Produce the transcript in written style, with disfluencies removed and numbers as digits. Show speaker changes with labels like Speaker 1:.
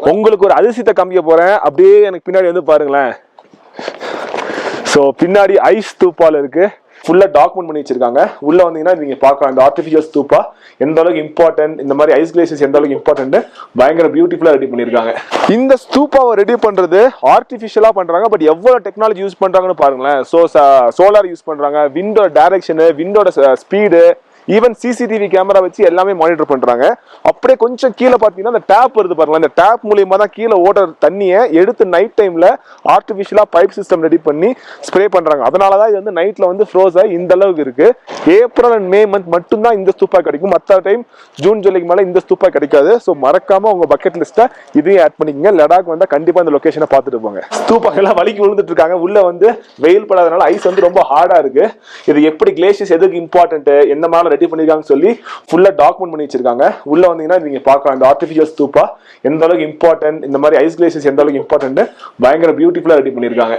Speaker 1: உங்களுக்கு ஒரு அதிசயத்தை காமிக்க போறேன். அப்படியே எனக்கு பின்னாடி வந்து பாருங்களேன். ஸோ பின்னாடி ஐஸ் ஸ்தூப்பால இருக்கு. ஃபுல்லா டாக்குமெண்ட் பண்ணி வச்சிருக்காங்க. உள்ள வந்தீங்கன்னா நீங்க பார்க்கலாம் இந்த ஆர்டிஃபிஷியல் ஸ்தூப்பா எந்த அளவுக்கு இம்பார்ட்டன்ட், இந்த மாதிரி ஐஸ் கிளேசியஸ் எந்த அளவுக்கு இம்பார்ட்டன்ட் பயங்கர பியூட்டிஃபுல்லா ரெடி பண்ணிருக்காங்க. இந்த ஸ்தூப்பாவை ரெடி பண்றது ஆர்டிஃபிஷியலா பண்றாங்க. பட் எவ்வளவு டெக்னாலஜி யூஸ் பண்றாங்கன்னு பாருங்களேன். ஸோ சோலார் யூஸ் பண்றாங்க, விண்டோட டைரக்ஷன், விண்டோட ஸ்பீடு, ஈவன் சிசிடிவி கேமரா வச்சு எல்லாமே மானிட்டர் பண்றாங்க. அப்படியே கொஞ்சம் கீழே பாத்தீங்கன்னா இந்த டேப் வருது பாருங்களா, இந்த டேப் மூலியமா தான் கீழே ஓடுற தண்ணியை எடுத்து நைட் டைம்ல ஆர்டிபிஷியலா பைப் சிஸ்டம் ரெடி பண்ணி ஸ்ப்ரே பண்றாங்க. அதனாலதான் இது வந்து நைட்ல வந்து ஃப்ரோஸ் ஆகி இந்த அளவுக்கு இருக்கு. ஏப்ரல் அண்ட் மே மந்த் மட்டும்தான் இந்த ஸ்தூப்பா கிடைக்கும். மற்ற டைம் ஜூன் ஜூலைக்கு மேல இந்த ஸ்தூப்பா கிடைக்காது. ஸோ மறக்காம உங்க பக்கெட் லிஸ்ட்டை இதையும் ஆட் பண்ணிக்கங்க. லடாக் வந்தா கண்டிப்பா இந்த லொகேஷனை பார்த்துட்டு போங்க. ஸ்தூப்பாங்க எல்லாம் வலிக்கு விழுந்துட்டு இருக்காங்க. உள்ள வந்து வெயில் படாதனால ஐஸ் வந்து ரொம்ப ஹார்டா இருக்கு. இது எப்படி கிளேசியஸ் எதுக்கு இம்பார்ட்டன்ட், எந்த மாதிரி ரெடி பண்ணிருக்காங்கன்னு சொல்லி ஃபுல்லா டாக்குமெண்ட் பண்ணி வச்சிருக்காங்க. உள்ள வந்தீங்கன்னா நீங்க பார்க்கலாம் இந்த ஆர்டிஃபிஷியல் ஸ்தூப்பா எந்த அளவுக்கு இம்பார்ட்டன்ட், இந்த மாதிரி ஐஸ் கிளேசியஸ் எந்த அளவுக்கு இம்பார்ட்டன்ட் பயங்கர பியூட்டிஃபுல்லா ரெடி பண்ணிருக்காங்க.